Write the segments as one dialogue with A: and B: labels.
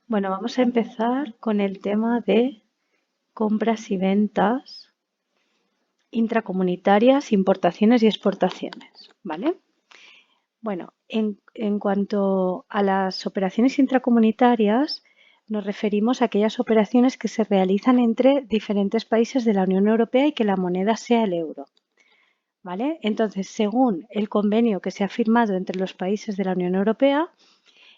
A: Bueno, vamos a empezar con el tema de compras y ventas intracomunitarias, importaciones y exportaciones, ¿vale? Bueno, en cuanto a las operaciones intracomunitarias, nos referimos a aquellas operaciones que se realizan entre diferentes países de la Unión Europea y que la moneda sea el euro, ¿vale? Entonces, según el convenio que se ha firmado entre los países de la Unión Europea,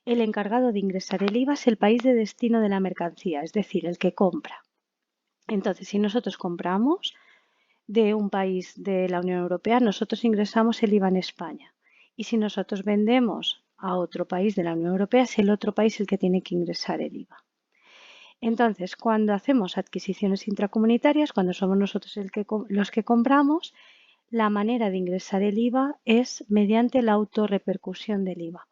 A: el encargado de ingresar el IVA es el país de destino de la mercancía, es decir, el que compra. Entonces, si nosotros compramos de un país de la Unión Europea, nosotros ingresamos el IVA en España. Y si nosotros vendemos a otro país de la Unión Europea, es el otro país el que tiene que ingresar el IVA. Entonces, cuando hacemos adquisiciones intracomunitarias, cuando somos nosotros los que compramos, la manera de ingresar el IVA es mediante la autorrepercusión del IVA.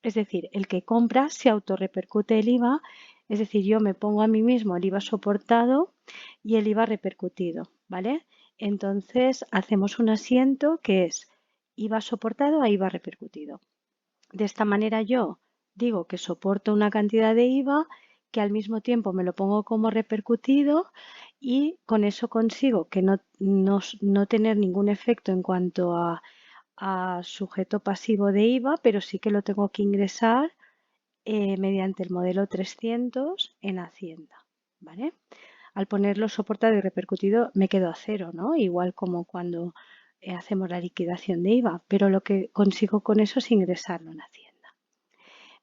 A: Es decir, el que compra se autorrepercute el IVA, es decir, yo me pongo a mí mismo el IVA soportado y el IVA repercutido, ¿vale? Entonces hacemos un asiento que es IVA soportado a IVA repercutido. De esta manera yo digo que soporto una cantidad de IVA que al mismo tiempo me lo pongo como repercutido y con eso consigo que no tener ningún efecto en cuanto a sujeto pasivo de IVA, pero sí que lo tengo que ingresar mediante el modelo 300 en Hacienda, ¿vale? Al ponerlo soportado y repercutido me quedo a cero, ¿no? Igual como cuando hacemos la liquidación de IVA, pero lo que consigo con eso es ingresarlo en Hacienda.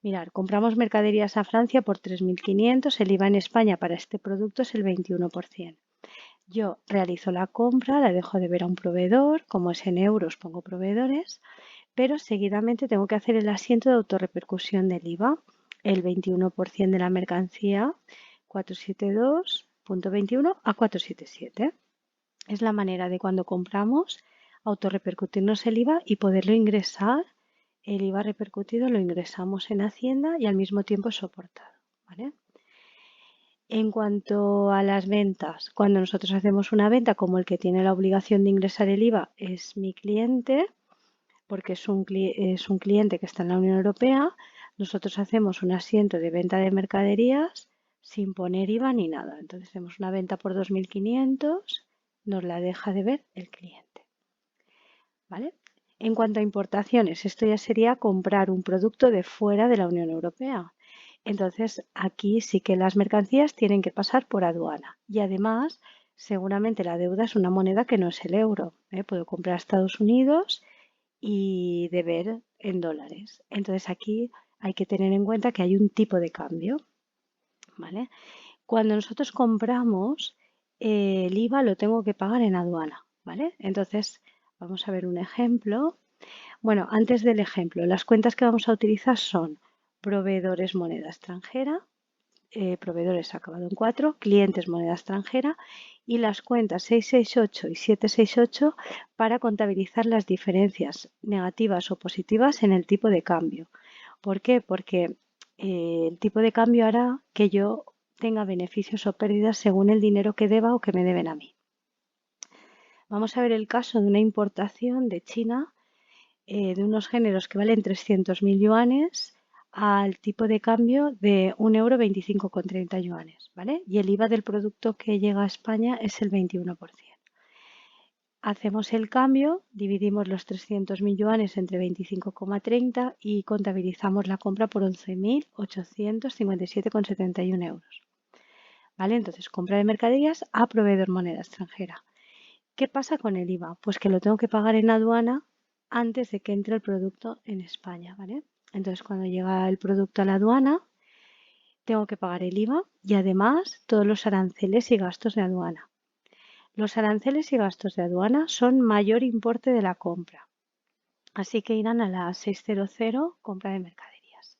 A: Mirar, compramos mercaderías a Francia por 3.500, el IVA en España para este producto es el 21%. Yo realizo la compra, la dejo de ver a un proveedor, como es en euros pongo proveedores, pero seguidamente tengo que hacer el asiento de autorrepercusión del IVA, el 21% de la mercancía 472.21 a 477. Es la manera de cuando compramos autorrepercutirnos el IVA y poderlo ingresar. El IVA repercutido lo ingresamos en Hacienda y al mismo tiempo es soportado, ¿vale? En cuanto a las ventas, cuando nosotros hacemos una venta, como el que tiene la obligación de ingresar el IVA es mi cliente, porque es un cliente que está en la Unión Europea, nosotros hacemos un asiento de venta de mercaderías sin poner IVA ni nada. Entonces hacemos una venta por 2.500, nos la deja de ver el cliente, ¿vale? En cuanto a importaciones, esto ya sería comprar un producto de fuera de la Unión Europea. Entonces, aquí sí que las mercancías tienen que pasar por aduana. Y además, seguramente la deuda es una moneda que no es el euro, ¿eh? Puedo comprar a Estados Unidos y deber en dólares. Entonces, aquí hay que tener en cuenta que hay un tipo de cambio, ¿vale? Cuando nosotros compramos, el IVA lo tengo que pagar en aduana, ¿vale? Entonces, vamos a ver un ejemplo. Bueno, antes del ejemplo, las cuentas que vamos a utilizar son proveedores moneda extranjera, proveedores acabado en 4, clientes moneda extranjera y las cuentas 668 y 768 para contabilizar las diferencias negativas o positivas en el tipo de cambio. ¿Por qué? Porque el tipo de cambio hará que yo tenga beneficios o pérdidas según el dinero que deba o que me deben a mí. Vamos a ver el caso de una importación de China de unos géneros que valen 300.000 yuanes al tipo de cambio de 1,25 € con 30 yuanes, ¿vale? Y el IVA del producto que llega a España es el 21%. Hacemos el cambio, dividimos los 300.000 yuanes entre 25,30 y contabilizamos la compra por 11.857,71 €. ¿Vale? Entonces, compra de mercaderías a proveedor moneda extranjera. ¿Qué pasa con el IVA? Pues que lo tengo que pagar en aduana antes de que entre el producto en España, ¿vale? Entonces, cuando llega el producto a la aduana, tengo que pagar el IVA y además todos los aranceles y gastos de aduana. Los aranceles y gastos de aduana son mayor importe de la compra, así que irán a la 600 compra de mercaderías.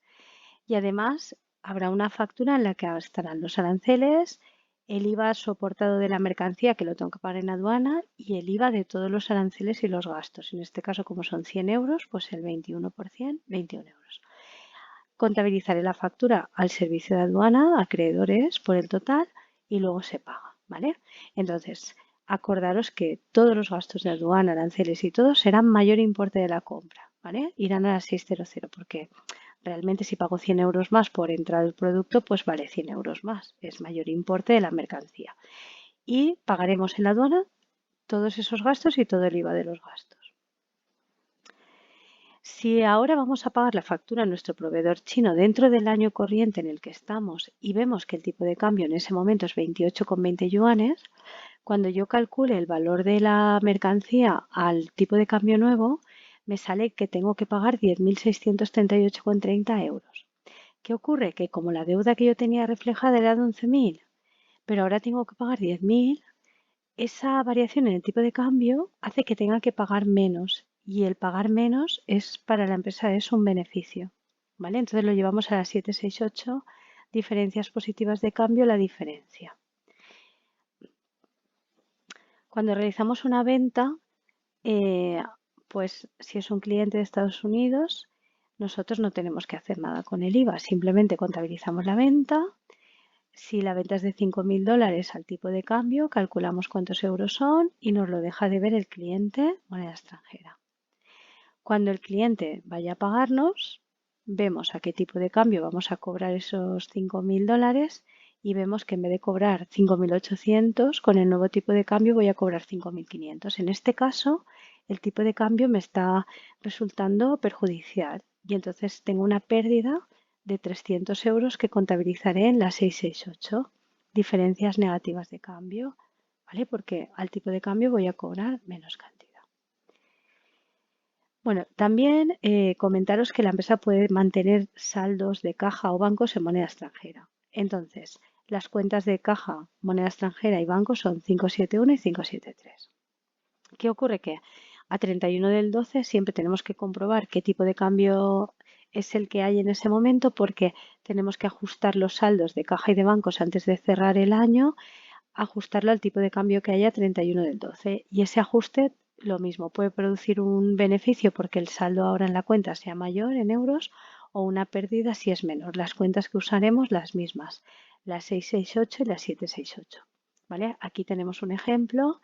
A: Y además habrá una factura en la que estarán los aranceles, el IVA soportado de la mercancía que lo tengo que pagar en aduana y el IVA de todos los aranceles y los gastos. En este caso, como son 100 euros, pues el 21%, 21 euros. Contabilizaré la factura al servicio de aduana, a acreedores por el total y luego se paga, ¿vale? Entonces, acordaros que todos los gastos de aduana, aranceles y todo serán mayor importe de la compra, ¿vale? Irán a la 600 porque Realmente si pago 100 euros más por entrar el producto, pues vale 100 euros más. Es mayor importe de la mercancía. Y pagaremos en la aduana todos esos gastos y todo el IVA de los gastos. Si ahora vamos a pagar la factura a nuestro proveedor chino dentro del año corriente en el que estamos y vemos que el tipo de cambio en ese momento es 28,20 yuanes, cuando yo calcule el valor de la mercancía al tipo de cambio nuevo, me sale que tengo que pagar 10.638,30 euros. ¿Qué ocurre? Que como la deuda que yo tenía reflejada era de 11.000, pero ahora tengo que pagar 10.000, esa variación en el tipo de cambio hace que tenga que pagar menos y el pagar menos es para la empresa es un beneficio, ¿vale? Entonces lo llevamos a las 768 diferencias positivas de cambio, la diferencia. Cuando realizamos una venta, pues si es un cliente de Estados Unidos, nosotros no tenemos que hacer nada con el IVA, simplemente contabilizamos la venta. Si la venta es de 5.000 dólares al tipo de cambio, calculamos cuántos euros son y nos lo deja de ver el cliente moneda extranjera. Cuando el cliente vaya a pagarnos, vemos a qué tipo de cambio vamos a cobrar esos 5.000 dólares y vemos que en vez de cobrar 5.800, con el nuevo tipo de cambio voy a cobrar 5.500. En este caso, el tipo de cambio me está resultando perjudicial y entonces tengo una pérdida de 300 euros que contabilizaré en la 668, diferencias negativas de cambio, ¿vale? Porque al tipo de cambio voy a cobrar menos cantidad. Bueno, también comentaros que la empresa puede mantener saldos de caja o bancos en moneda extranjera. Entonces, las cuentas de caja, moneda extranjera y banco son 571 y 573. ¿Qué ocurre? Que a 31 del 12 siempre tenemos que comprobar qué tipo de cambio es el que hay en ese momento, porque tenemos que ajustar los saldos de caja y de bancos antes de cerrar el año, ajustarlo al tipo de cambio que haya a 31 del 12. Y ese ajuste, lo mismo, puede producir un beneficio porque el saldo ahora en la cuenta sea mayor en euros o una pérdida si es menor. Las cuentas que usaremos las mismas, la 668 y la 768. ¿Vale? Aquí tenemos un ejemplo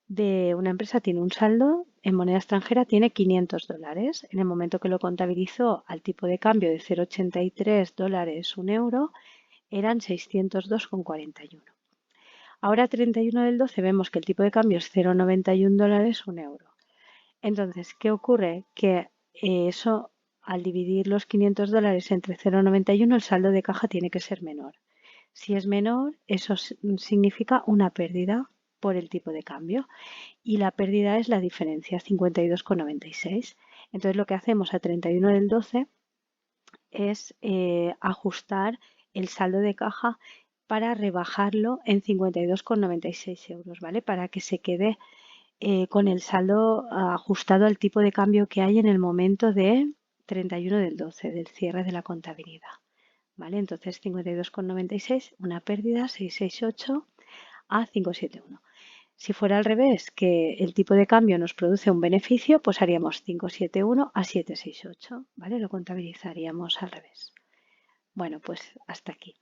A: de una empresa, tiene un saldo en moneda extranjera, tiene 500 dólares. En el momento que lo contabilizó al tipo de cambio de 0,83 dólares un euro, eran 602,41. Ahora 31 del 12 vemos que el tipo de cambio es 0,91 dólares un euro. Entonces, ¿qué ocurre? Que eso, al dividir los 500 dólares entre 0,91, el saldo de caja tiene que ser menor. Si es menor, eso significa una pérdida por el tipo de cambio y la pérdida es la diferencia, 52,96. Entonces lo que hacemos a 31 del 12 es ajustar el saldo de caja para rebajarlo en 52,96 euros, ¿vale? Para que se quede con el saldo ajustado al tipo de cambio que hay en el momento de 31 del 12, del cierre de la contabilidad, ¿vale? Entonces 52,96, una pérdida, 668 a 571. Si fuera al revés, que el tipo de cambio nos produce un beneficio, pues haríamos 571 a 768, ¿vale? Lo contabilizaríamos al revés. Bueno, pues hasta aquí.